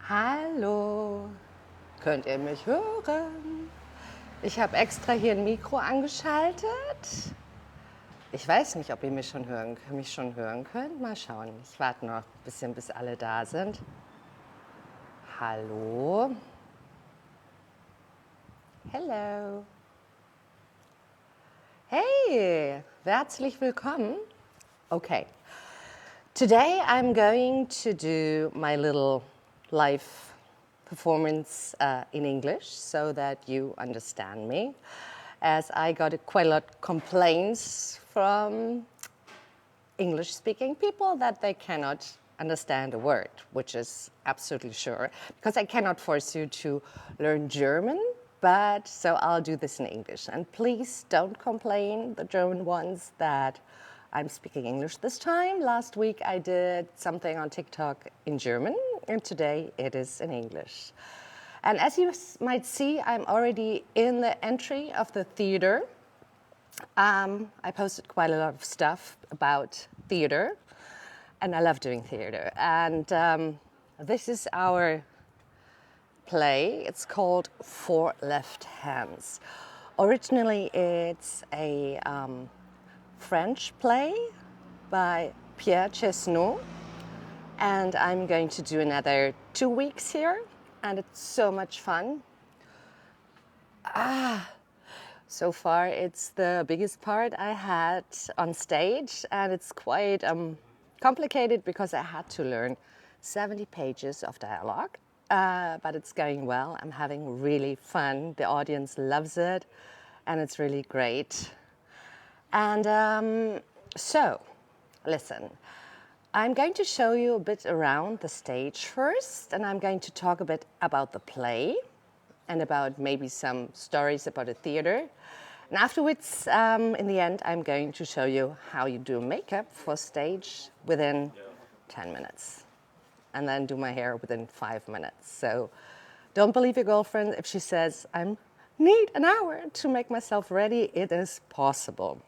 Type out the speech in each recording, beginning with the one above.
Hallo, könnt ihr mich hören? Ich habe extra hier ein Mikro angeschaltet. Ich weiß nicht, ob ihr mich schon hören könnt. Mal schauen. Ich warte noch ein bisschen, bis alle da sind. Hallo. Hello. Hey, herzlich willkommen. Okay. Today I'm going to do my little live performance in English so that you understand me, as I got quite a lot of complaints from English-speaking people that they cannot understand a word, which is absolutely sure, because I cannot force you to learn German, but so I'll do this in English. And please don't complain, the German ones, that I'm speaking English this time. Last week I did something on TikTok in German, and today it is in English. And as you might see, I'm already in the entry of the theater. I posted quite a lot of stuff about theater, and I love doing theater. And this is our play. It's called Four Left Hands. Originally, it's a French play by Pierre Chesneau, and I'm going to do another 2 weeks here, and it's so much fun. So far it's the biggest part I had on stage, and it's quite complicated because I had to learn 70 pages of dialogue, but it's going well. I'm having really fun. The audience loves it, and it's really great. And so, listen, I'm going to show you a bit around the stage first, and I'm going to talk a bit about the play and about maybe some stories about the theater. And afterwards, in the end, I'm going to show you how you do makeup for stage within 10 minutes, and then do my hair within 5 minutes. So don't believe your girlfriend if she says, I need an hour to make myself ready. It is possible.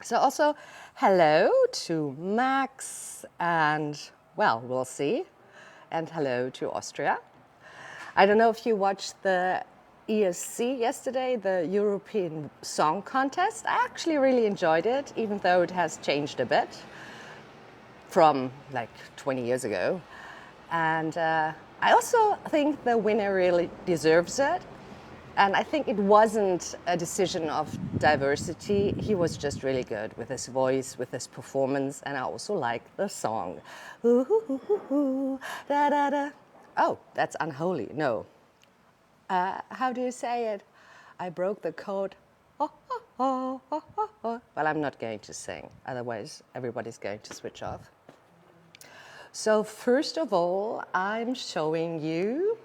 So also, hello to Max, and, well, we'll see. And hello to Austria. I don't know if you watched the ESC yesterday, the European Song Contest. I actually really enjoyed it, even though it has changed a bit from like 20 years ago. And I also think the winner really deserves it. And I think it wasn't a decision of diversity. He was just really good with his voice, with his performance, and I also like the song. Ooh, ooh, ooh, ooh, ooh, da, da, da. Oh, that's unholy. No. How do you say it? I broke the code. Oh, oh, oh, oh, oh, oh. Well, I'm not going to sing. Otherwise, everybody's going to switch off. So first of all, I'm showing you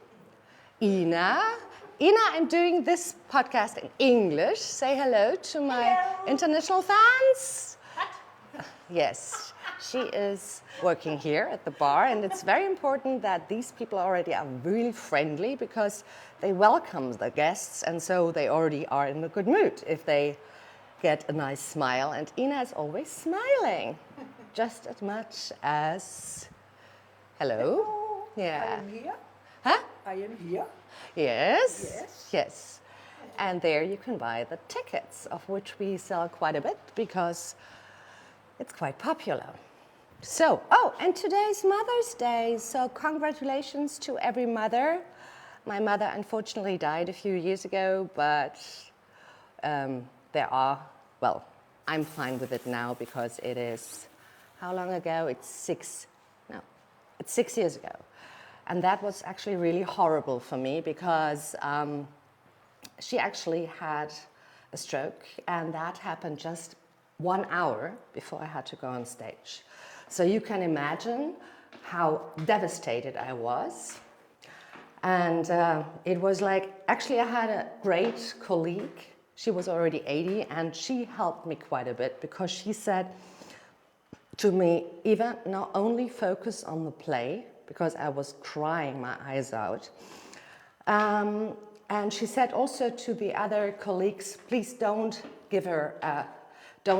Ina. Ina, I'm doing this podcast in English. Say hello to my international fans. What? Yes, she is working here at the bar, and it's very important that these people already are really friendly because they welcome the guests, and so they already are in a good mood if they get a nice smile. And Ina is always smiling, just as much as hello. Yeah. I am here. Huh? I am here. Yes. Yes. And there you can buy the tickets, of which we sell quite a bit because it's quite popular. So, oh, and today's Mother's Day, so congratulations to every mother. My mother unfortunately died a few years ago, but I'm fine with it now because it is, how long ago? It's 6 years ago. And that was actually really horrible for me because she actually had a stroke, and that happened just 1 hour before I had to go on stage. So you can imagine how devastated I was. And it was like, actually I had a great colleague. She was already 80, and she helped me quite a bit because she said to me, Eva, not only focus on the play, because I was crying my eyes out. And she said also to the other colleagues, please don't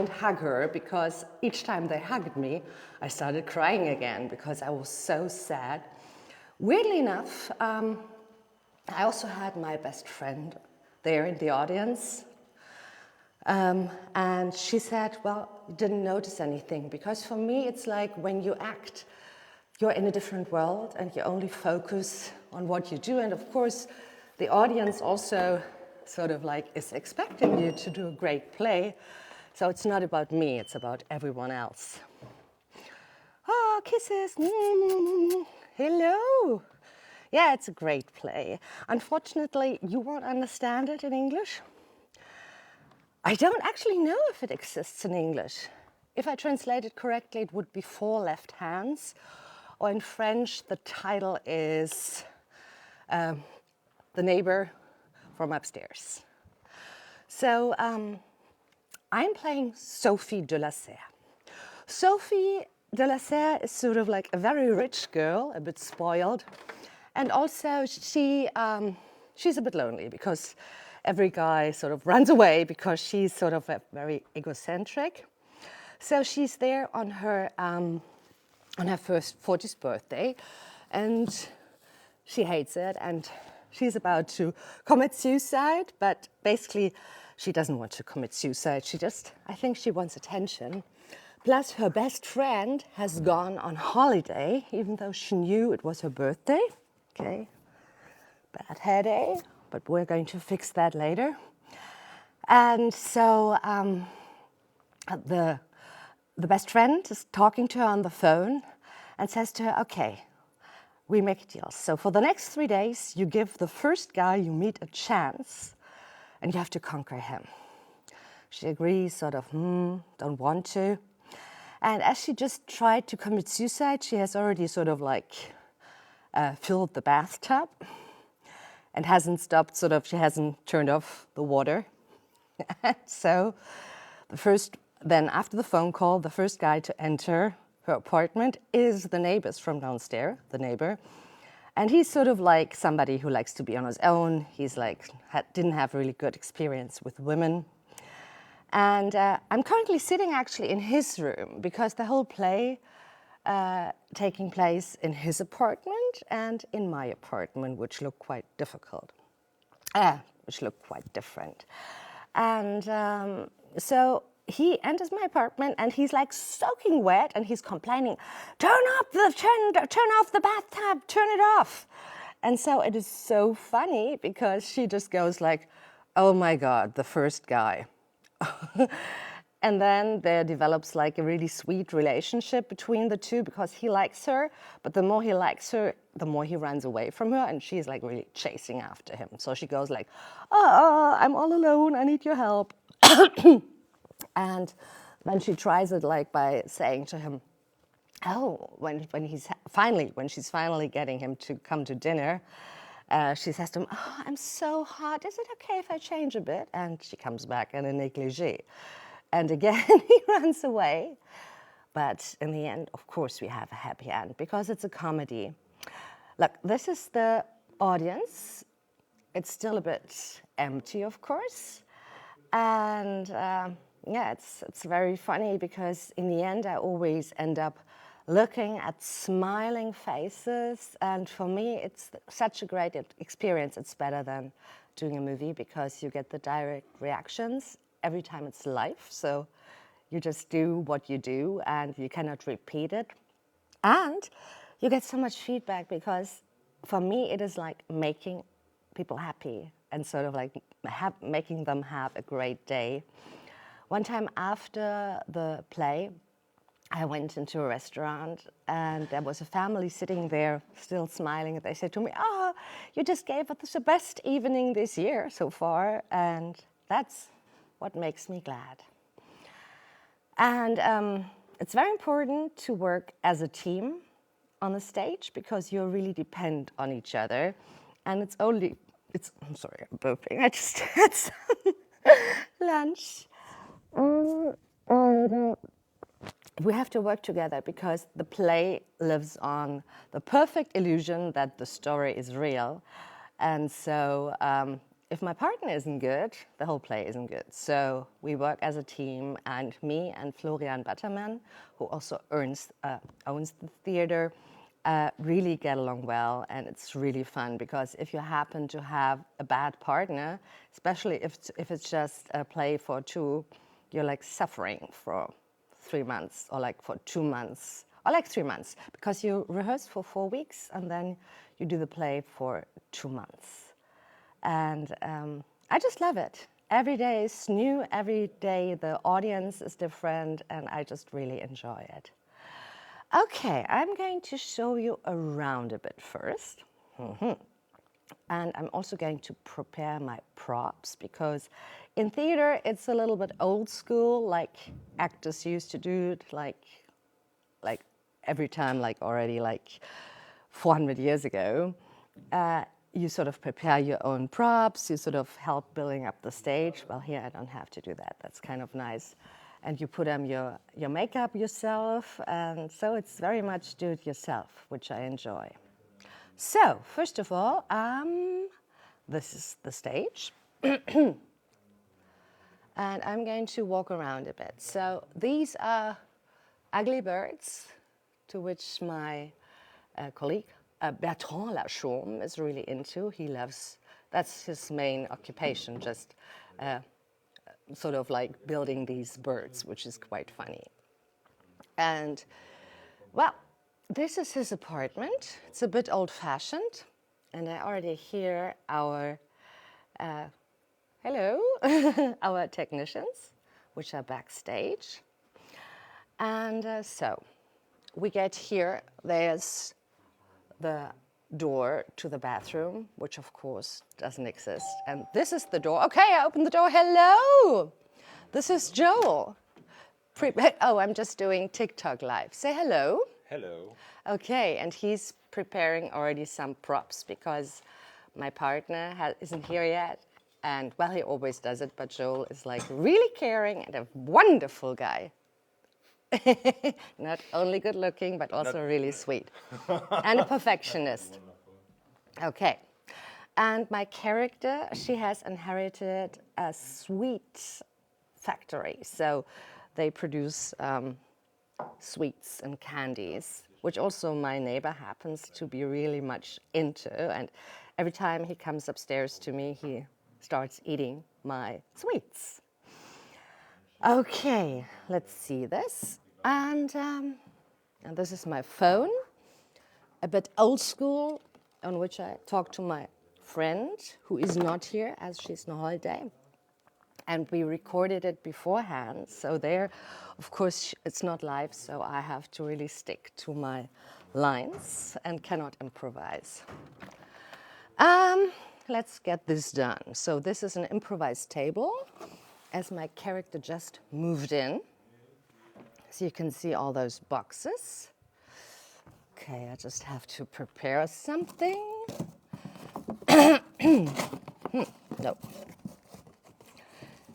hug her, because each time they hugged me, I started crying again because I was so sad Weirdly enough, I also had my best friend there in the audience. And she said, well, you didn't notice anything, because for me it's like when you act, you're in a different world and you only focus on what you do. And of course, the audience also sort of like is expecting you to do a great play. So it's not about me, it's about everyone else. Oh, kisses. Hello. Yeah, it's a great play. Unfortunately, you won't understand it in English. I don't actually know if it exists in English. If I translate it correctly, it would be Four Left Hands. Or in French, the title is The Neighbor from Upstairs. So I'm playing Sophie de la Serre. Sophie de la Serre is sort of like a very rich girl, a bit spoiled. And also she's a bit lonely because every guy sort of runs away because she's sort of very egocentric. So she's there on her first 40th birthday, and she hates it, and she's about to commit suicide, but basically she doesn't want to commit suicide. I think she wants attention. Plus her best friend has gone on holiday, even though she knew it was her birthday. Okay, bad headache, but we're going to fix that later. And so the best friend is talking to her on the phone and says to her, okay, we make a deal. So for the next 3 days, you give the first guy you meet a chance and you have to conquer him. She agrees, sort of, don't want to. And as she just tried to commit suicide, she has already sort of like filled the bathtub and hasn't stopped, she hasn't turned off the water. So then after the phone call, the first guy to enter her apartment is the neighbors from downstairs, the neighbor. And he's sort of like somebody who likes to be on his own. He's like, didn't have really good experience with women. And I'm currently sitting actually in his room because the whole play taking place in his apartment and in my apartment, which look quite different. And so he enters my apartment and he's like soaking wet and he's complaining, turn off the bathtub, turn it off. And so it is so funny because she just goes like, oh my God, the first guy. And then there develops like a really sweet relationship between the two because he likes her, but the more he likes her, the more he runs away from her, and she's like really chasing after him. So she goes like, oh, I'm all alone, I need your help. And then she tries it like by saying to him, oh, when she's finally getting him to come to dinner, she says to him, oh, I'm so hot, is it okay if I change a bit? And she comes back in a negligee. And again, he runs away. But in the end, of course, we have a happy end because it's a comedy. Look, this is the audience. It's still a bit empty, of course. And it's very funny because in the end, I always end up looking at smiling faces. And for me, it's such a great experience. It's better than doing a movie because you get the direct reactions. Every time it's live, so you just do what you do and you cannot repeat it. And you get so much feedback because for me it is like making people happy and sort of like making them have a great day. One time after the play, I went into a restaurant and there was a family sitting there still smiling. They said to me, oh, you just gave us the best evening this year so far. And that's what makes me glad. And it's very important to work as a team on the stage because you really depend on each other. And I'm sorry, I'm burping. I just had some lunch. We have to work together because the play lives on the perfect illusion that the story is real. And so if my partner isn't good, the whole play isn't good. So we work as a team, and me and Florian Battermann, who also owns the theater, really get along well, and it's really fun because if you happen to have a bad partner, especially if it's just a play for two, you're like suffering for 3 months or like for 2 months or like 3 months because you rehearse for 4 weeks and then you do the play for 2 months. And I just love it. Every day is new, every day the audience is different, and I just really enjoy it. Okay, I'm going to show you around a bit first. And I'm also going to prepare my props because in theater it's a little bit old school, like actors used to do it like every time, like already like 400 years ago. You sort of prepare your own props, you sort of help building up the stage. Well, here I don't have to do that, that's kind of nice. And you put on your makeup yourself, and so it's very much do it yourself, which I enjoy. So, first of all, this is the stage. And I'm going to walk around a bit. So these are ugly birds, to which my colleague, Bertrand Lachaume, is really into. He loves, that's his main occupation, just sort of like building these birds, which is quite funny. And, well, this is his apartment. It's a bit old-fashioned, and I already hear our, hello, our technicians, which are backstage. And so we get here, there's the door to the bathroom, which of course doesn't exist. And this is the door. Okay, I opened the door. Hello! This is Joel. Oh, I'm just doing TikTok live. Say hello. Hello. Okay, and he's preparing already some props because my partner isn't here yet. And, well, he always does it, but Joel is like really caring and a wonderful guy. Not only good looking, but also really sweet. And a perfectionist. Okay. And my character, she has inherited a sweet factory. So they produce sweets and candies, which also my neighbor happens to be really much into. And every time he comes upstairs to me, he starts eating my sweets. Okay, let's see this. And this is my phone, a bit old school, on which I talk to my friend, who is not here as she's on holiday. And we recorded it beforehand, so there, of course, it's not live, so I have to really stick to my lines and cannot improvise. Let's get this done. So this is an improvised table, as my character just moved in. So you can see all those boxes. Okay, I just have to prepare something. No.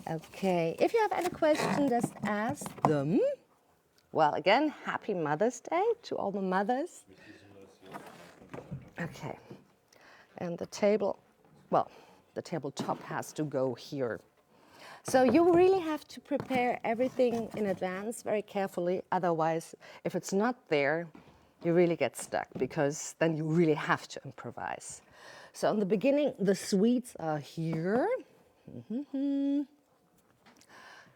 Okay, if you have any questions, just ask them. Well, again, happy Mother's Day to all the mothers. Okay, and the table, well, the tabletop has to go here. So you really have to prepare everything in advance very carefully. Otherwise, if it's not there, you really get stuck because then you really have to improvise. So in the beginning, the sweets are here.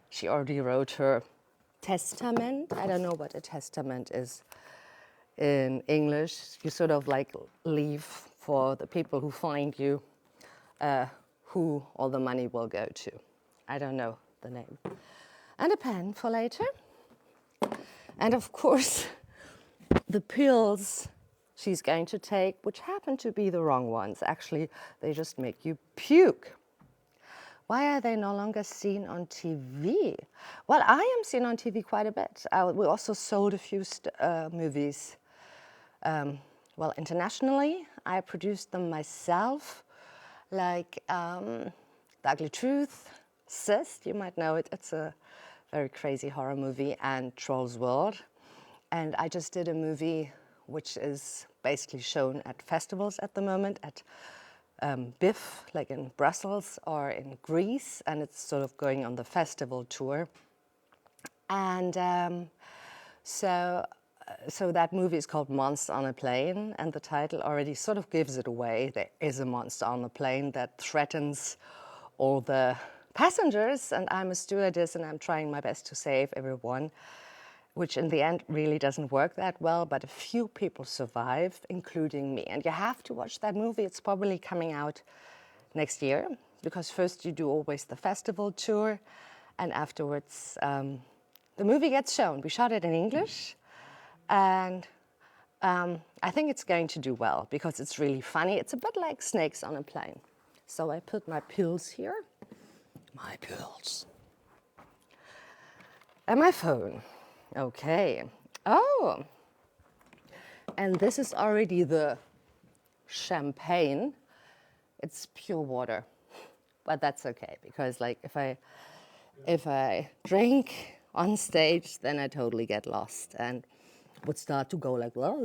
She already wrote her testament. I don't know what a testament is in English. You sort of like leave for the people who find you who all the money will go to. I don't know the name. And a pen for later. And of course, the pills she's going to take, which happen to be the wrong ones. Actually, they just make you puke. Why are they no longer seen on TV? Well, I am seen on TV quite a bit. We also sold a few movies. Well, internationally, I produced them myself, like The Ugly Truth, Sis, you might know it. It's a very crazy horror movie, and Trolls World. And I just did a movie which is basically shown at festivals at the moment, at BIF, like in Brussels or in Greece, and it's sort of going on the festival tour. And so So that movie is called Monster on a Plane, and the title already sort of gives it away. There is a monster on the plane that threatens all the passengers, and I'm a stewardess and I'm trying my best to save everyone, which in the end really doesn't work that well, but a few people survive, including me. And you have to watch that movie. It's probably coming out next year, because first you do always the festival tour, and afterwards the movie gets shown. We shot it in English, and I think it's going to do well because it's really funny. It's a bit like Snakes on a Plane. So I put my pills here, my pills, and my phone. Okay. Oh, and this is already the champagne. It's pure water, but that's okay because, like, if I drink on stage, then I totally get lost and would start to go like, well,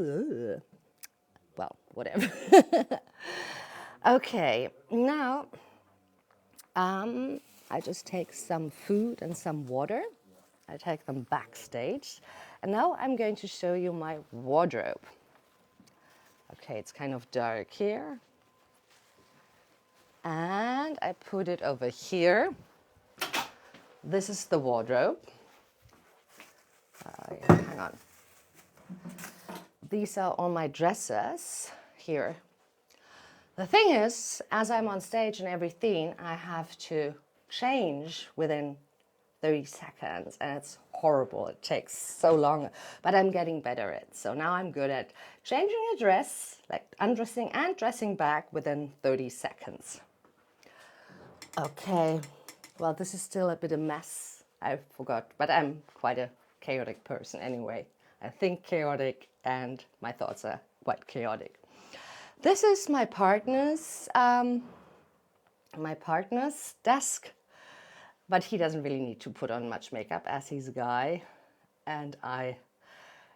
whatever. Okay, now I just take some food and some water. I take them backstage, and now I'm going to show you my wardrobe. Okay, it's kind of dark here. And I put it over here. This is the wardrobe. Hang on. These are all my dresses here. The thing is, as I'm on stage and everything, I have to change within 30 seconds, and it's horrible. It takes so long, but I'm getting better at it. So now I'm good at changing a dress, like undressing and dressing back within 30 seconds. Okay, well, this is still a bit of a mess. I forgot, but I'm quite a chaotic person anyway. I think chaotic, and my thoughts are quite chaotic. This is my partner's desk, but he doesn't really need to put on much makeup as he's a guy. And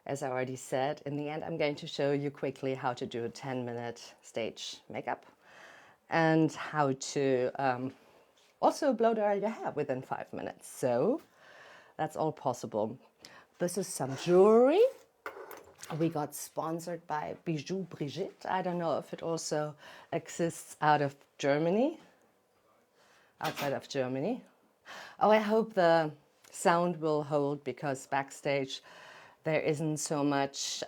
as I already said, in the end, I'm going to show you quickly how to do a 10-minute stage makeup and how to also blow dry your hair within 5 minutes. So that's all possible. This is some jewelry. We got sponsored by Bijou Brigitte. I don't know if it also exists outside of Germany. Oh, I hope the sound will hold, because backstage there isn't so much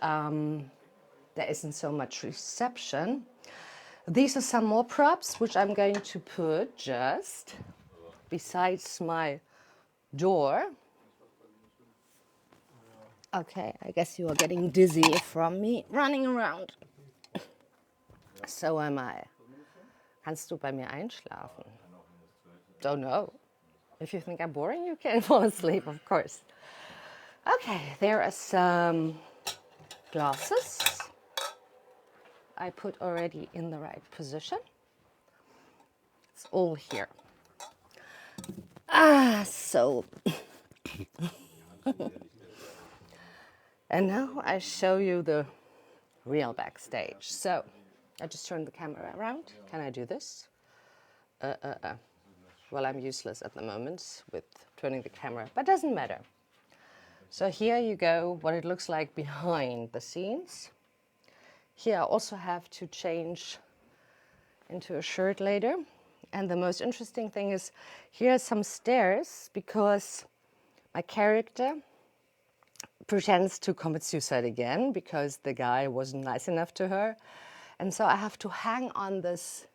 reception. These are some more props which I'm going to put just besides my door. Okay, I guess you are getting dizzy from me running around. So am I. Kannst du bei mir einschlafen? Don't know. If you think I'm boring, you can fall asleep, of course. Okay, there are some glasses I put already in the right position. It's all here. So. And now I show you the real backstage. So I just turn the camera around. Can I do this? Well, I'm useless at the moment with turning the camera, but doesn't matter. So here you go, what it looks like behind the scenes. Here I also have to change into a shirt later. And the most interesting thing is, here are some stairs, because my character pretends to commit suicide again because the guy wasn't nice enough to her. And so I have to hang on this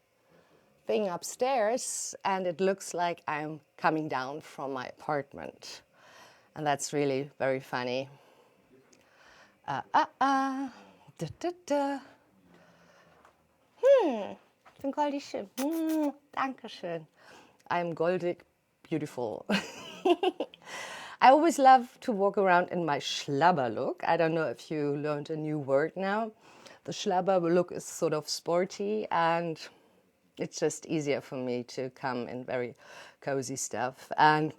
thing upstairs, and it looks like I'm coming down from my apartment. And that's really very funny. Ich bin goldig schön. Dankeschön. I'm goldig beautiful. I always love to walk around in my schlabber look. I don't know if you learned a new word now. The schlabber look is sort of sporty, and it's just easier for me to come in very cozy stuff. And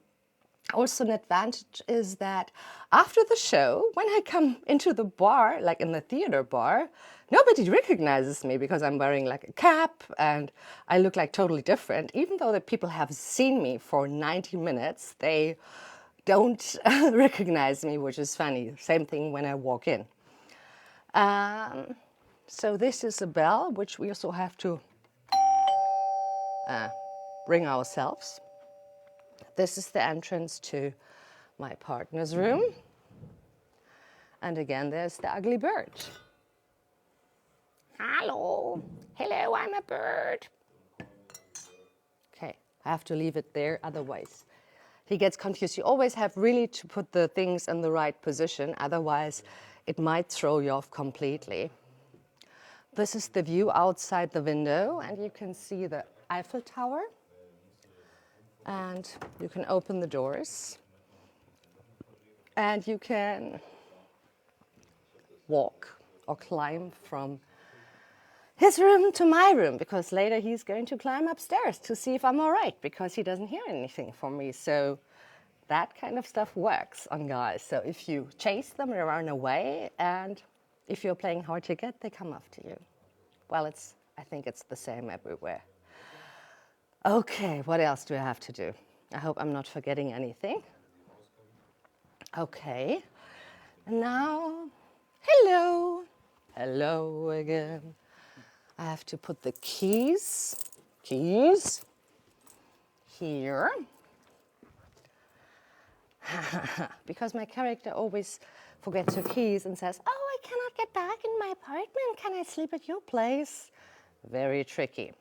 also an advantage is that after the show, when I come into the bar, like in the theater bar, nobody recognizes me because I'm wearing like a cap and I look like totally different. Even though the people have seen me for 90 minutes, they don't recognize me, which is funny. Same thing when I walk in. So this is a bell, which we also have to ring ourselves. This is the entrance to my partner's room. And again, there's the ugly bird. Hello, hello, I'm a bird. Okay, I have to leave it there, otherwise he gets confused. You always have really to put the things in the right position, otherwise it might throw you off completely. This is the view outside the window, and you can see the Eiffel Tower. And you can open the doors, and you can walk or climb from his room to my room, because later he's going to climb upstairs to see if I'm all right, because he doesn't hear anything from me. So that kind of stuff works on guys. So if you chase them, they run away, and if you're playing hard to get, they come after you. Well, I think it's the same everywhere. Okay, what else do I have to do? I hope I'm not forgetting anything. Okay, now, hello, hello again. I have to put the keys here. Because my character always forgets her keys and says, oh, I cannot get back in my apartment. Can I sleep at your place? Very tricky.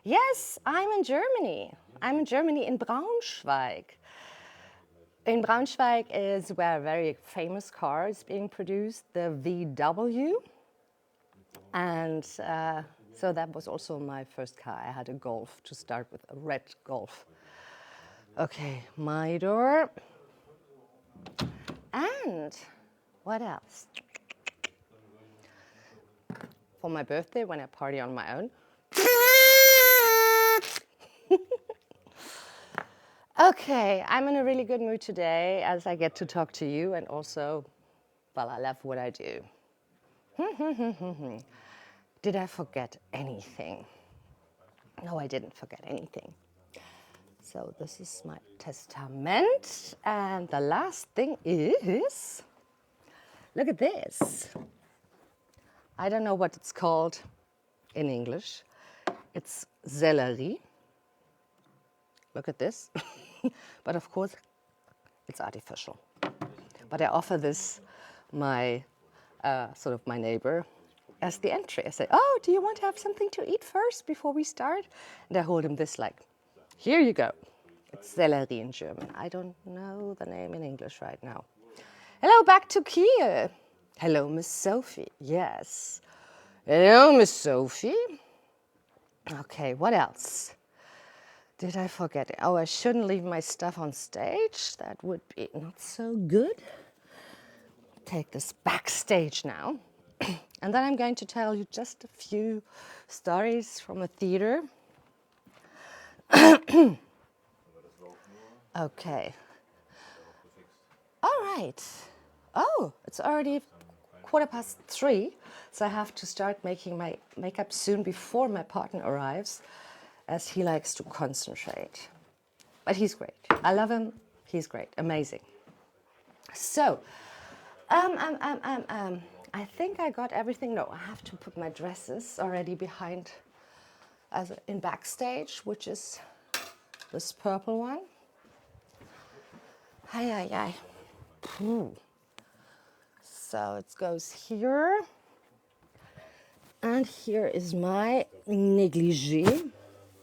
Yes, I'm in Germany. I'm in Germany, in Braunschweig. In Braunschweig is where a very famous car is being produced, the VW. And so that was also my first car. I had a Golf to start with, a red Golf. Okay, my door. And what else? For my birthday, when I party on my own. Okay, I'm in a really good mood today as I get to talk to you, and also, well, I love what I do. Did I forget anything? No, I didn't forget anything. So this is my testament, and the last thing is, look at this. I don't know what it's called in English. It's celery. Look at this. But of course, it's artificial. But I offer this my my neighbor as the entry. I say, oh, do you want to have something to eat first before we start? And I hold him this like, here you go. It's celery in German. I don't know the name in English right now. Hello, back to Kiel. Hello, Miss Sophie. Yes. Hello, Miss Sophie. Okay, what else? Did I forget it? Oh, I shouldn't leave my stuff on stage. That would be not so good. Take this backstage now. And then I'm going to tell you just a few stories from a theater. Okay. All right. Oh, it's already 3:15, so I have to start making my makeup soon before my partner arrives, as he likes to concentrate. But he's great. I love him. He's great. Amazing. So, I think I got everything. No, I have to put my dresses already behind in backstage, which is this purple one. Hi. So it goes here. And here is my negligee.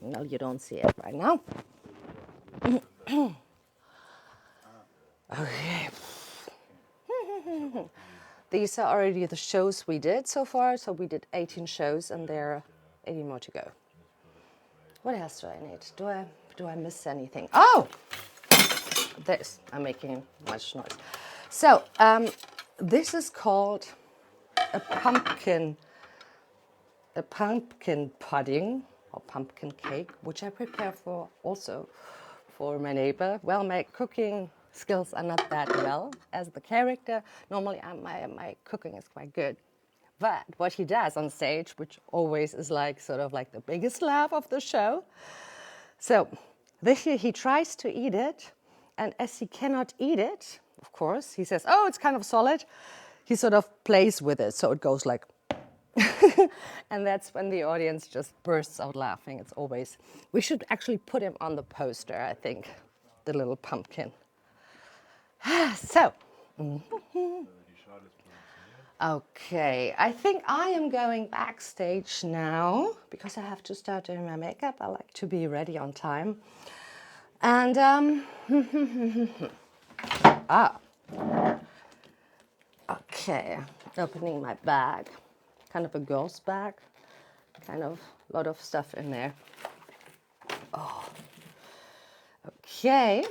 No, you don't see it right now. Okay. These are already the shows we did so far. So we did 18 shows, and there are 80 more to go. What else do I need? Do I miss anything? Oh, this. I'm making much noise. So this is called a pumpkin pudding or pumpkin cake, which I prepare for my neighbor. Well, my cooking skills are not that well as the character. Normally, my cooking is quite good. But what he does on stage, which always is like sort of like the biggest laugh of the show. So this year he tries to eat it, And as he cannot eat it, of course, he says, oh, it's kind of solid. He sort of plays with it, so it goes like, and that's when the audience just bursts out laughing. It's always, we should actually put him on the poster, I think, the little pumpkin. So, okay, I think I am going backstage now because I have to start doing my makeup. I like to be ready on time. And, okay, opening my bag, kind of a girl's bag, kind of a lot of stuff in there. Oh, okay.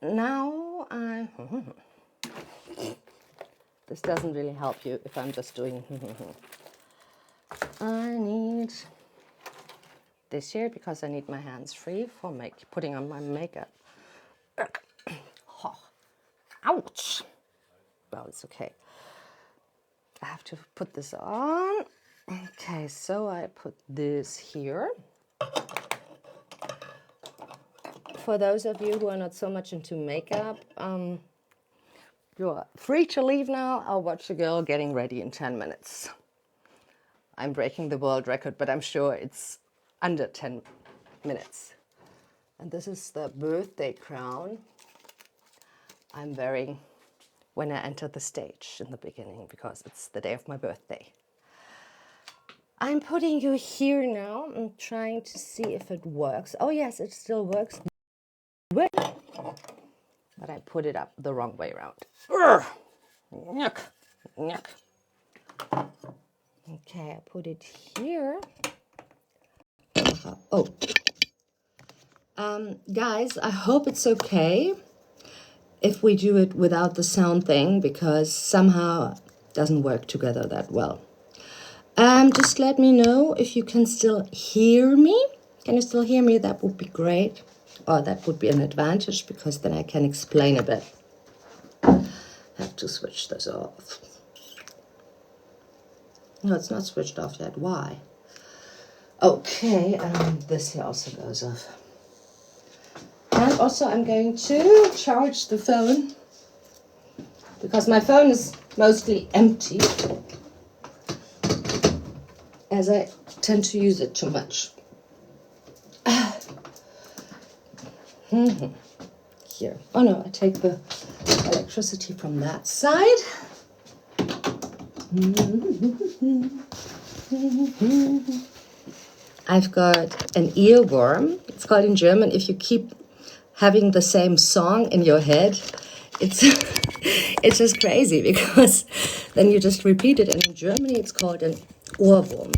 Now this doesn't really help you if I'm just doing I need this here because I need my hands free for putting on my makeup. Oh, ouch. Well, it's okay. I have to put this on. Okay, so I put this here. For those of you who are not so much into makeup, you're free to leave now. I'll watch the girl getting ready in 10 minutes. I'm breaking the world record, but I'm sure it's under 10 minutes. And this is the birthday crown I'm wearing when I enter the stage in the beginning because it's the day of my birthday. I'm putting you here now. I'm trying to see if it works. Oh yes, it still works. But I put it up the wrong way around. Yuck, yuck. Okay, I put it here. Oh, guys, I hope it's okay if we do it without the sound thing because somehow it doesn't work together that well. Just let me know if you can still hear me. Can you still hear me? That would be great. Or that would be an advantage because then I can explain a bit. I have to switch this off. No, it's not switched off yet. Why? Okay, this here also goes off. And also I'm going to charge the phone because my phone is mostly empty as I tend to use it too much. Here. Oh no, I take the electricity from that side. I've got an earworm. It's called in German, if you keep having the same song in your head, it's it's just crazy because then you just repeat it. And in Germany, it's called an Ohrwurm,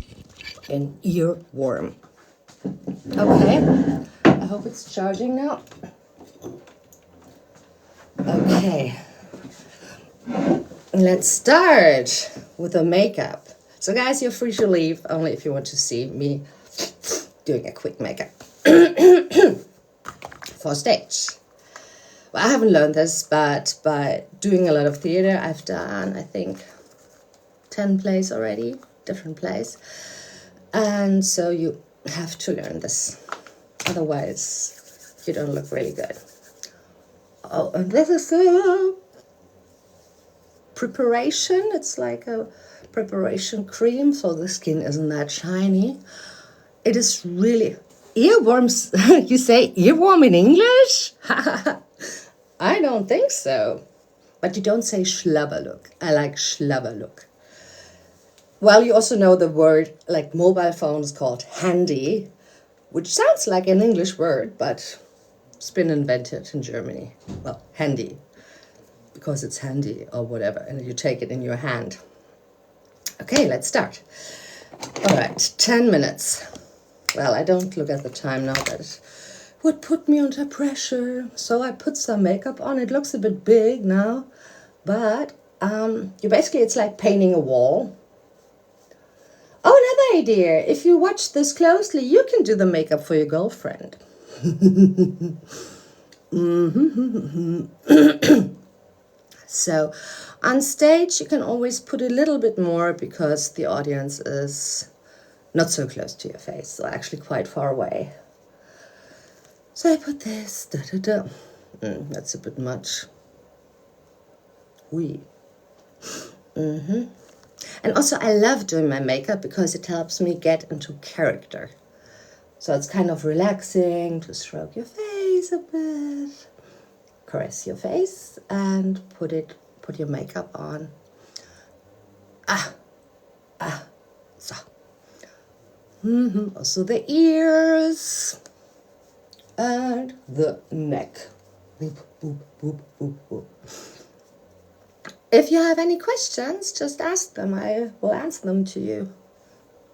an earworm. Okay, I hope it's charging now. Okay, let's start with the makeup. So guys, you're free to leave only if you want to see me doing a quick makeup for stage. Well, I haven't learned this, but by doing a lot of theater, I've done, I think, 10 plays already, different plays. And so you have to learn this. Otherwise, you don't look really good. Oh, and this is a preparation. It's like a preparation cream, so the skin isn't that shiny. It is really... Earworms, you say earworm in English? I don't think so. But you don't say Schlabberlook. I like Schlabberlook. Well, you also know the word, like mobile phone is called handy, which sounds like an English word, but it's been invented in Germany. Well, handy, because it's handy or whatever, and you take it in your hand. Okay, let's start. All right, 10 minutes. Well, I don't look at the time now. That would put me under pressure. So I put some makeup on. It looks a bit big now, but you basically, it's like painting a wall. Oh, another idea. If you watch this closely, you can do the makeup for your girlfriend. So on stage, you can always put a little bit more because the audience is not so close to your face, so actually quite far away. So I put this, that's a bit much. Oui. And also I love doing my makeup because it helps me get into character. So it's kind of relaxing to stroke your face a bit, caress your face, and put your makeup on. So. Also the ears and the neck. Boop, boop, boop, boop, boop. If you have any questions, just ask them. I will answer them to you.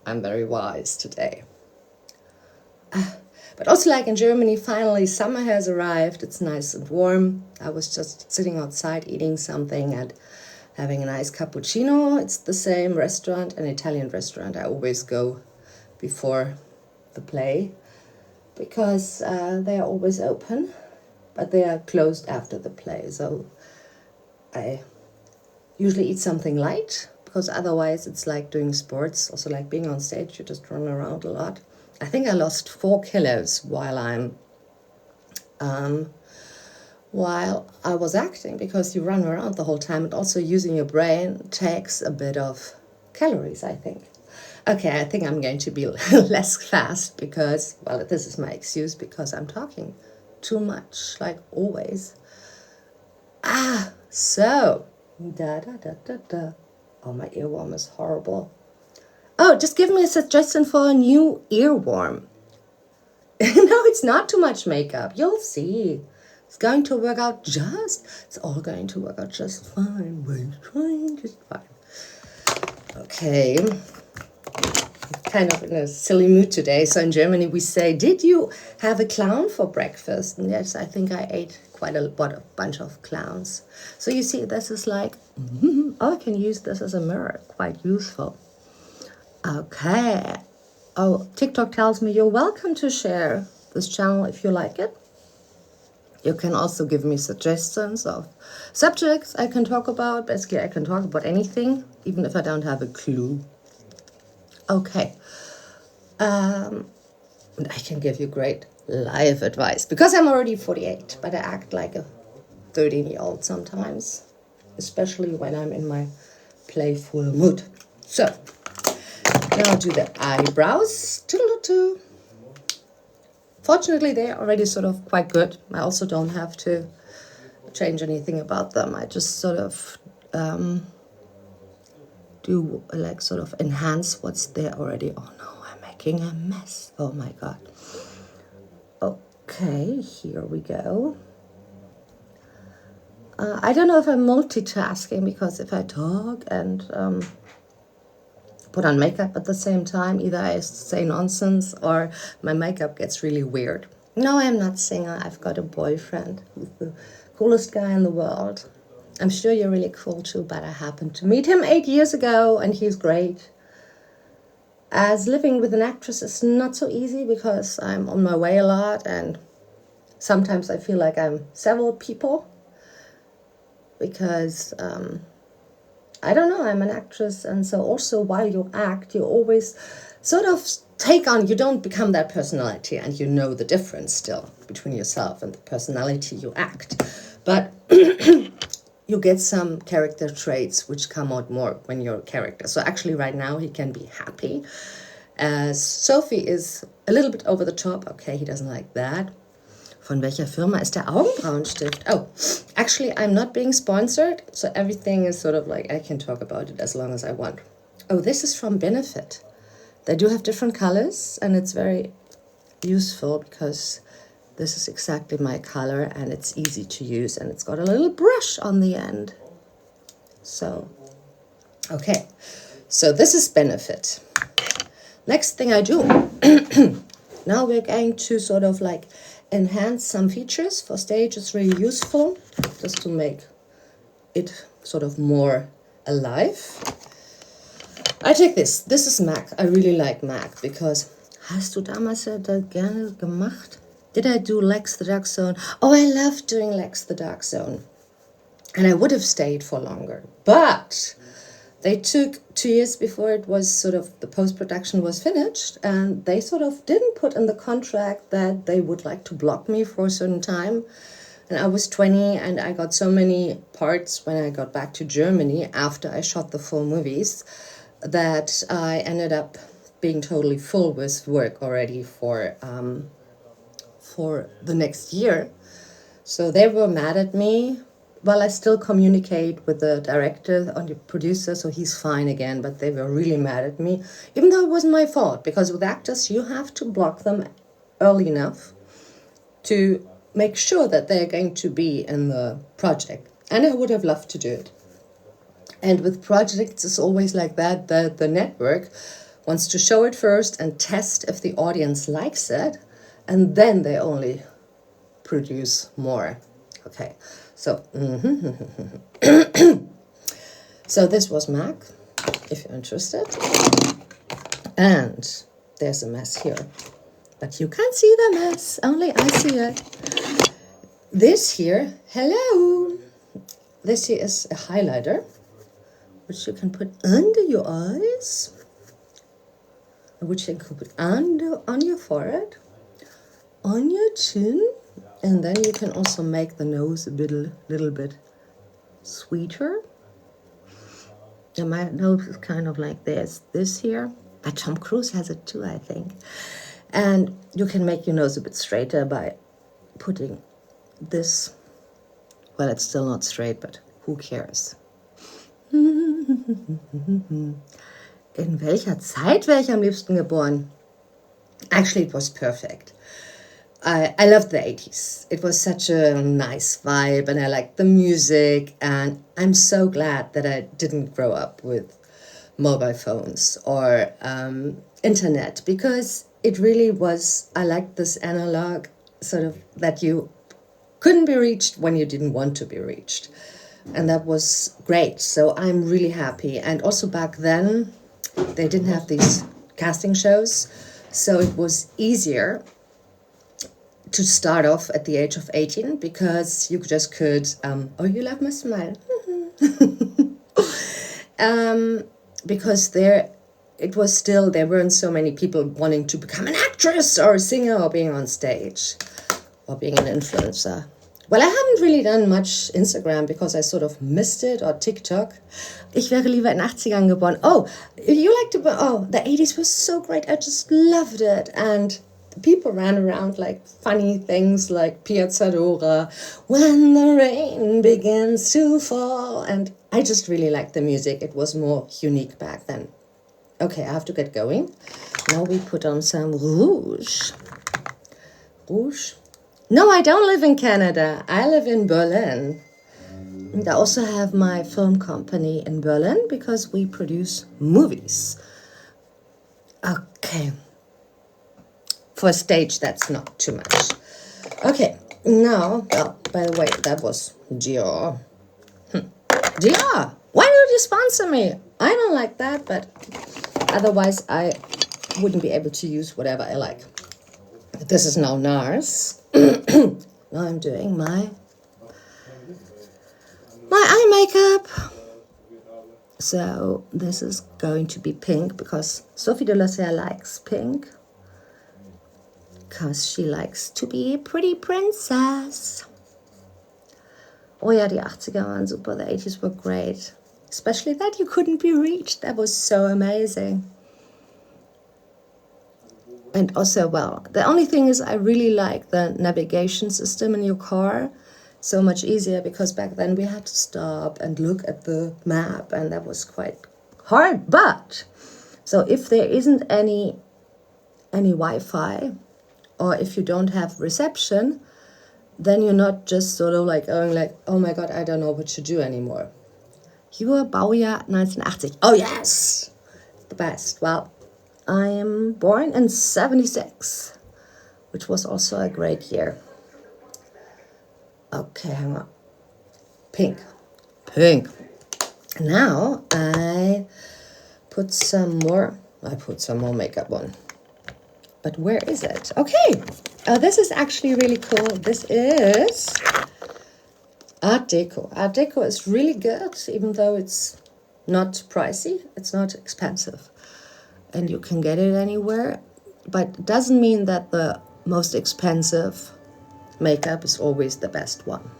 I'm very wise today. But also, like in Germany, finally summer has arrived. It's nice and warm. I was just sitting outside eating something and having a nice cappuccino. It's the same restaurant, an Italian restaurant. I always go before the play because they are always open, but they are closed after the play. So I usually eat something light because otherwise it's like doing sports. Also, like being on stage, you just run around a lot. I think I lost 4 kilos while I was acting, because you run around the whole time, and also using your brain takes a bit of calories, I think. Okay, I think I'm going to be less fast because, well, this is my excuse, because I'm talking too much, like always. So, Oh, my earworm is horrible. Oh, just give me a suggestion for a new earworm. No, it's not too much makeup. You'll see. It's going to work out it's all going to work out just fine. We're trying just fine. Okay. Kind of in a silly mood today. So in Germany we say, did you have a clown for breakfast? And yes, I think I ate quite a bunch of clowns. So you see, this is like, I can use this as a mirror. Quite useful. Okay. Oh, TikTok tells me you're welcome to share this channel if you like it. You can also give me suggestions of subjects I can talk about. Basically, I can talk about anything, even if I don't have a clue. Okay. And I can give you great life advice because I'm already 48, but I act like a 13-year-old sometimes, especially when I'm in my playful mood. So, now I'll do the eyebrows. Fortunately, they're already sort of quite good. I also don't have to change anything about them. I just sort of do like sort of enhance what's there already. Oh no, I'm making a mess. Oh my God. Okay, here we go. I don't know if I'm multitasking, because if I talk and put on makeup at the same time, either I say nonsense or my makeup gets really weird. No, I'm not single. I've got a boyfriend who's the coolest guy in the world. I'm sure you're really cool too, but I happened to meet him 8 years ago and he's great. As living with an actress is not so easy because I'm on my way a lot and sometimes I feel like I'm several people because I don't know, I'm an actress, and so also while you act, you always sort of take on, you don't become that personality, and you know the difference still between yourself and the personality you act. But you get some character traits which come out more when you're a character. So actually right now he can be happy. Sophie is a little bit over the top. Okay, he doesn't like that. Von welcher Firma ist der Augenbrauenstift? Oh, actually, I'm not being sponsored, so everything is sort of like, I can talk about it as long as I want. Oh, this is from Benefit. They do have different colors, and it's very useful because this is exactly my color, and it's easy to use, and it's got a little brush on the end. So, okay. So this is Benefit. Next thing I do, now we're going to sort of like enhance some features. For stage, it's really useful just to make it sort of more alive. I take this. This is MAC. I really like MAC because hast du damals das gerne gemacht? Did I do Lex the Dark Zone? Oh, I love doing Lex the Dark Zone. And I would have stayed for longer. But They took 2 years before it was sort of the post-production was finished, and they sort of didn't put in the contract that they would like to block me for a certain time. And I was 20, and I got so many parts when I got back to Germany after I shot the full movies that I ended up being totally full with work already for the next year. So they were mad at me. Well, I still communicate with the director or the producer, so he's fine again, but they were really mad at me, even though it wasn't my fault, because with actors, you have to block them early enough to make sure that they're going to be in the project. And I would have loved to do it. And with projects, it's always like that. The network wants to show it first and test if the audience likes it, and then they only produce more. Okay, so so this was Mac, if you're interested. And there's a mess here, but you can't see the mess, only I see it. This here, hello. This here is a highlighter, which you can put under your eyes, which you can put on your forehead, on your chin, and then you can also make the nose a little bit sweeter. And my nose is kind of like this here, but Tom Cruise has it too, I think. And you can make your nose a bit straighter by putting this. Well, it's still not straight, but who cares? In welcher Zeit wäre ich am liebsten geboren? Actually, it was perfect. I loved the 80s. It was such a nice vibe, and I liked the music, and I'm so glad that I didn't grow up with mobile phones or internet, because it really was, I liked this analog sort of that you couldn't be reached when you didn't want to be reached. And that was great. So I'm really happy. And also back then, they didn't have these casting shows. So it was easier to start off at the age of 18, because you just could, oh, you love my smile. Because there weren't so many people wanting to become an actress or a singer or being on stage or being an influencer. Well, I haven't really done much Instagram because I sort of missed it, or TikTok. Ich wäre lieber in 80ern geboren. Oh, the 80s was so great. I just loved it. And people ran around like funny things like Piazzadora, when the rain begins to fall. And I just really liked the music. It was more unique back then. Okay, I have to get going. Now we put on some rouge. Rouge? No, I don't live in Canada. I live in Berlin. And I also have my film company in Berlin because we produce movies. Okay. For a stage, that's not too much. Okay, now, oh, by the way, that was Dior. Dior, why don't you sponsor me? I don't like that, but otherwise I wouldn't be able to use whatever I like. This is now NARS. Now I'm doing my eye makeup. So this is going to be pink because Sophie de la Serre likes pink. Because she likes to be a pretty princess. Oh yeah, die 80er waren super, the 80s were great. Especially that you couldn't be reached. That was so amazing. And also, well, the only thing is I really like the navigation system in your car. So much easier, because back then we had to stop and look at the map, and that was quite hard. But, so if there isn't any Wi-Fi, or if you don't have reception, then you're not just sort of like going like, oh my God, I don't know what to do anymore. Your Baujahr 1980. Oh yes, the best. Well, I am born in 76, which was also a great year. Okay, hang on. Pink. Now I put some more makeup on. But where is it? Okay, this is actually really cool. This is Art Deco. Art Deco is really good, even though it's not pricey, it's not expensive. And you can get it anywhere, but it doesn't mean that the most expensive makeup is always the best one.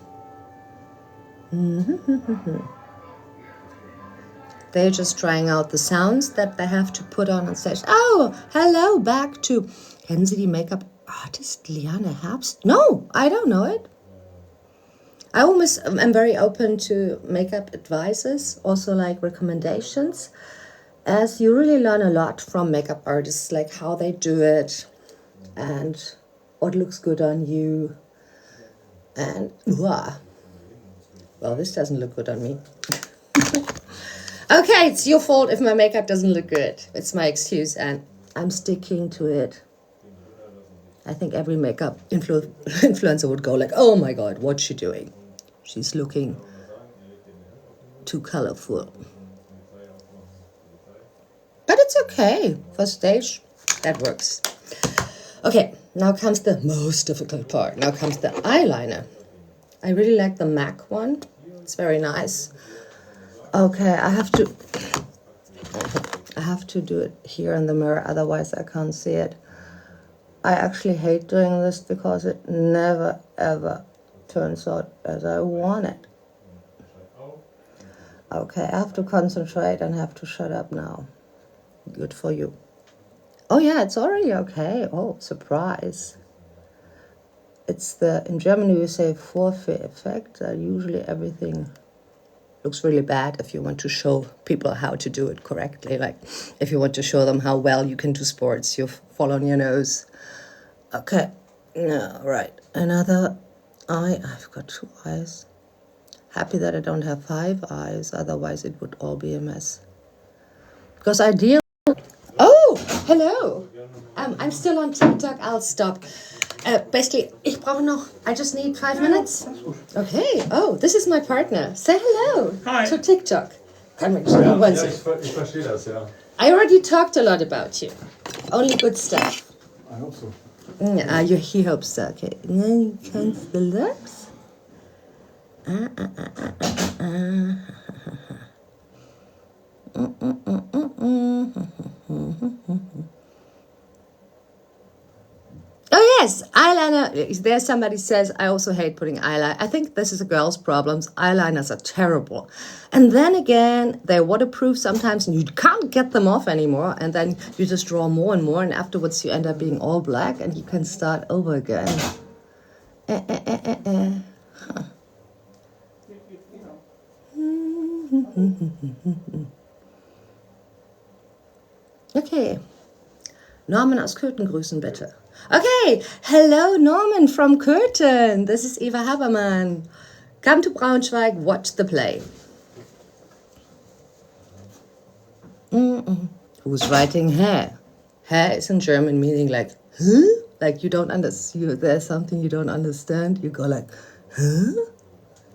They're just trying out the sounds that they have to put on stage. Oh, hello, back to... Kennen Sie die Make-up artist Liane Herbst? No, I don't know it. I always am very open to makeup advices, also like recommendations, as you really learn a lot from makeup artists, like how they do it and what looks good on you. And, well, this doesn't look good on me. Okay, it's your fault if my makeup doesn't look good. It's my excuse and I'm sticking to it. I think every makeup influencer would go like, oh my God, what's she doing? She's looking too colorful. But it's okay. For stage, that works. Okay, now comes the most difficult part. Now comes the eyeliner. I really like the MAC one. It's very nice. Okay, I have to do it here in the mirror, otherwise I can't see it. I actually hate doing this because it never ever turns out as I want it. Okay, I have to concentrate and have to shut up now. Good for you. Oh yeah, it's already okay. Oh, surprise. It's in Germany we say Vorführeffekt. Usually everything looks really bad if you want to show people how to do it correctly. Like if you want to show them how well you can do sports, you fall on your nose. Okay, no, right. Another eye. I've got 2 eyes. Happy that I don't have 5 eyes, otherwise it would all be a mess. Because I deal... Oh, hello. I'm still on TikTok. I'll stop. Basically, I just need 5 minutes. Okay. Oh, this is my partner. Say hello. Hi. To TikTok. Ich verstehe das, ja. I already talked a lot about you. Only good stuff. I hope so. He hopes so. Okay. And then you can the lips. Oh yes, eyeliner. There somebody says, I also hate putting eyeliner. I think this is a girl's problems. Eyeliners are terrible. And then again, they're waterproof sometimes and you can't get them off anymore. And then you just draw more and more and afterwards you end up being all black and you can start over again. Huh. Okay. Norman aus Köthen grüßen bitte. Okay, hello Norman from Köthen. This is Eva Habermann. Come to Braunschweig, watch the play. Who's writing hä? Hä is in German meaning like, huh? Like you don't understand, there's something you don't understand. You go like, huh?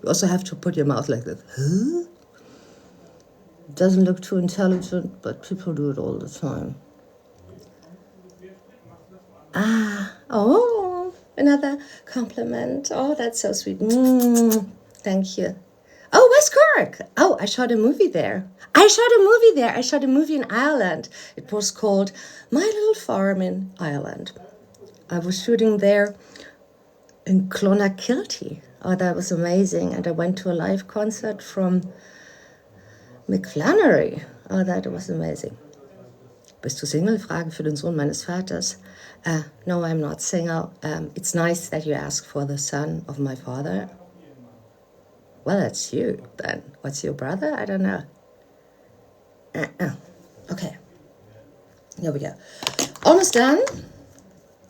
You also have to put your mouth like this, huh? It doesn't look too intelligent, but people do it all the time. Oh, another compliment. Oh, that's so sweet. Thank you. Oh, West Cork. Oh, I shot a movie there. I shot a movie in Ireland. It was called My Little Farm in Ireland. I was shooting there in Clonakilty. Oh, that was amazing. And I went to a live concert from McFlannery. Oh, that was amazing. Bist du Single? Frage für den Sohn meines Vaters. No, I'm not single. It's nice that you ask for the son of my father. Well, that's you, then. What's your brother? I don't know. Okay. Here we go. Almost done.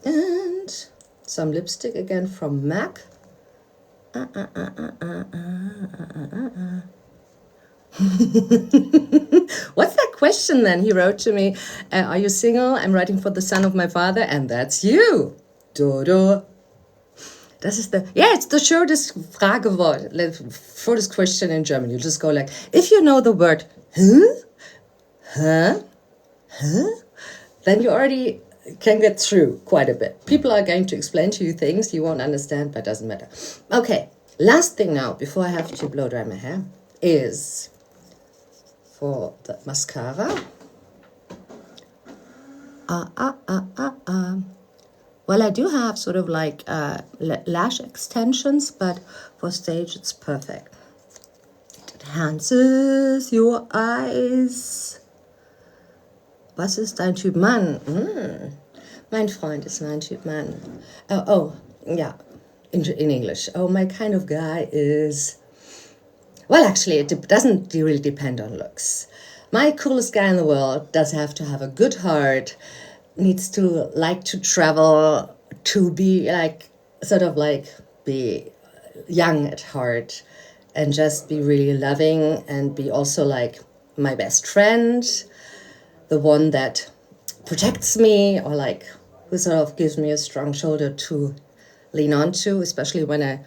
And some lipstick again from MAC. What's that question then? He wrote to me, are you single? I'm writing for the son of my father, and that's you. Dodo. Das ist it's the shortest Fragewort, shortest question in German. You just go like, if you know the word huh, then you already can get through quite a bit. People are going to explain to you things you won't understand, but doesn't matter. Okay, last thing now, before I have to blow dry my hair, is for the mascara. Well, I do have sort of like lash extensions, but for stage it's perfect. It enhances your eyes. Was ist dein Typ Mann? Mein Freund ist mein Typ Mann. Yeah, in English. Oh, my kind of guy is... Well, actually, it doesn't really depend on looks. My coolest guy in the world does have to have a good heart, needs to like to travel, to be like, sort of like, be young at heart, and just be really loving, and be also like my best friend, the one that protects me, or like who sort of gives me a strong shoulder to lean onto, especially when I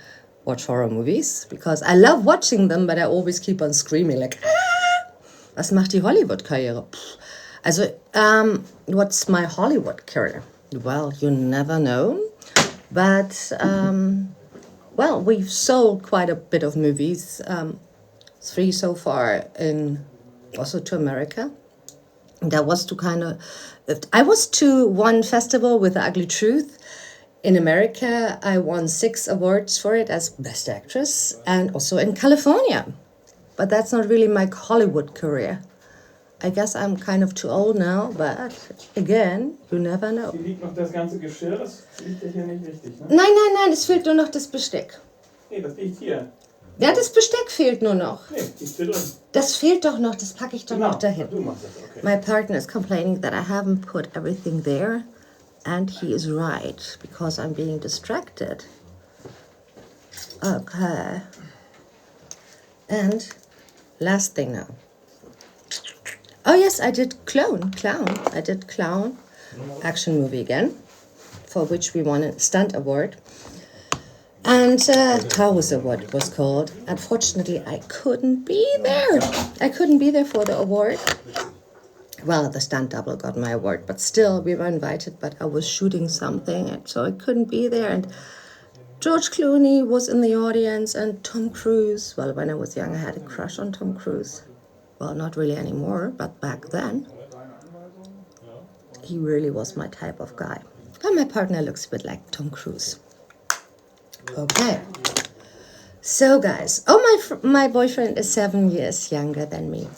watch horror movies, because I love watching them, but I always keep on screaming like, ah! Was macht die Hollywood-Karriere? Also, what's my Hollywood career? Well, you never know, but well, we've sold quite a bit of movies, 3 so far, also to America. That was I was to one festival with The Ugly Truth. In America, I won 6 awards for it as Best Actress, and also in California. But that's not really my Hollywood career. I guess I'm kind of too old now, but again, you never know. Hier liegt noch das ganze Geschirr, das liegt ja hier nicht richtig, ne? Nein, es fehlt nur noch das Besteck. Nee, das liegt hier. Ja, das Besteck fehlt nur noch. Nee, liegt hier drin. Das fehlt doch noch, das packe ich doch noch dahin. Du machst das, okay. My partner is complaining that I haven't put everything there, and he is right, because I'm being distracted. Okay. And last thing now. Oh yes, I did Clown. I did Clown, action movie again, for which we won a stunt award. And Taurus Award was called. Unfortunately, I couldn't be there. I couldn't be there for the award. Well, the stunt double got my award, but still, we were invited, but I was shooting something, and so I couldn't be there. And George Clooney was in the audience, and Tom Cruise. Well, when I was young, I had a crush on Tom Cruise. Well, not really anymore, but back then, he really was my type of guy. And my partner looks a bit like Tom Cruise. Okay. So, guys, my boyfriend is 7 years younger than me.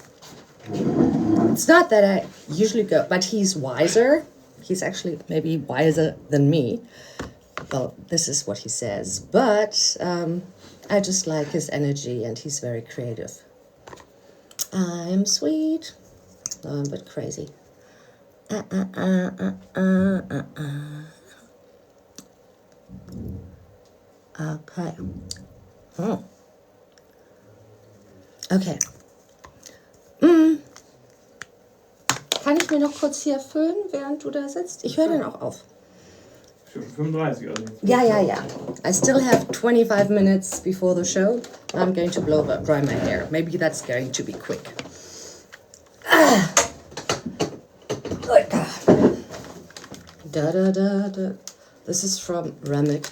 It's not that I usually go, but he's wiser. He's actually maybe wiser than me. Well, this is what he says. But I just like his energy, and he's very creative. I'm sweet. Oh, I'm a bit crazy. Okay. Okay. Kann ich mir noch kurz hier föhnen, während du da sitzt? Ich höre dann auch auf. 35, also. Yeah. I still have 25 minutes before the show. I'm going to dry my hair. Maybe that's going to be quick. Da. This is from Ramek.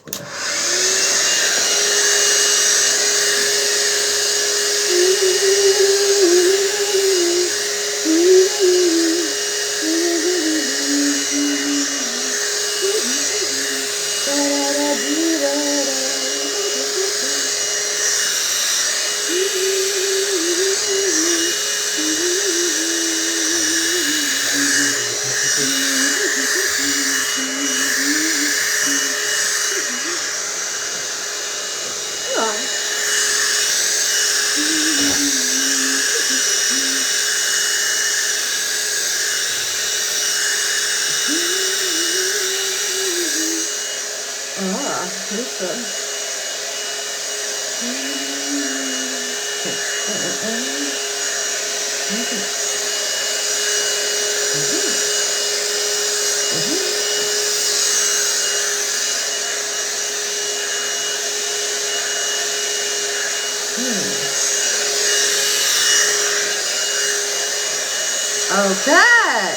Okay.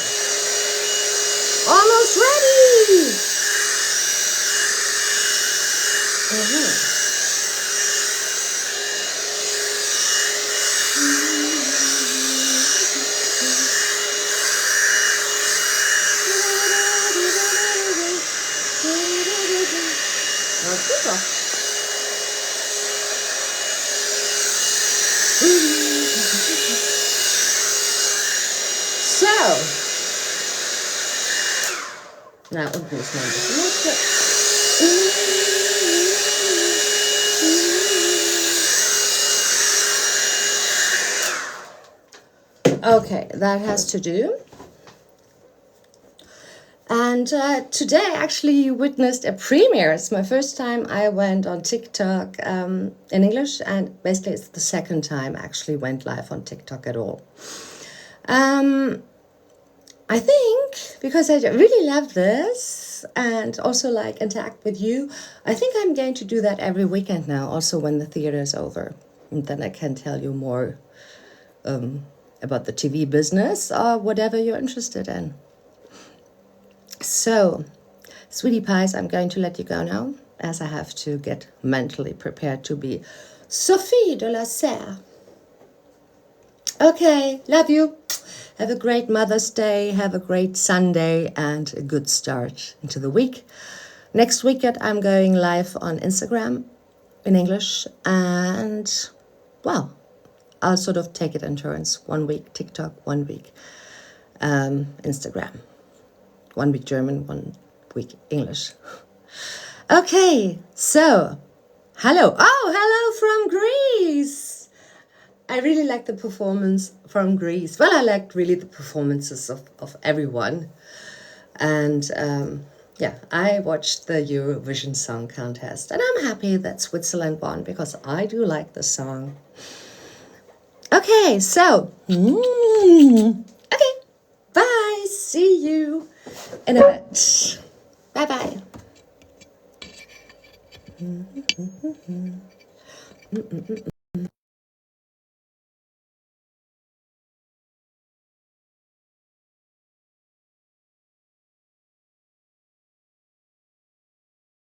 Almost ready. Na, unten ist noch ein bisschen Luft. Okay, that has to do. And today actually you witnessed a premiere. It's my first time I went on TikTok in English, and basically it's the second time I actually went live on TikTok at all. I think because I really love this and also like interact with you, I think I'm going to do that every weekend now, also when the theater is over. And then I can tell you more about the TV business or whatever you're interested in. So, sweetie pies, I'm going to let you go now, as I have to get mentally prepared to be Sophie de la Serre. Okay, love you. Have a great Mother's Day, have a great Sunday, and a good start into the week. Next weekend, I'm going live on Instagram in English, and, well, I'll sort of take it in turns. 1 week TikTok, 1 week Instagram. 1 week German, 1 week English. Okay, so, hello. Oh, hello from Greece. I really like the performance from Greece. Well, I liked really the performances of everyone. And yeah, I watched the Eurovision Song Contest. And I'm happy that Switzerland won because I do like the song. Okay, so, okay, bye. See you in a bit. Bye-bye.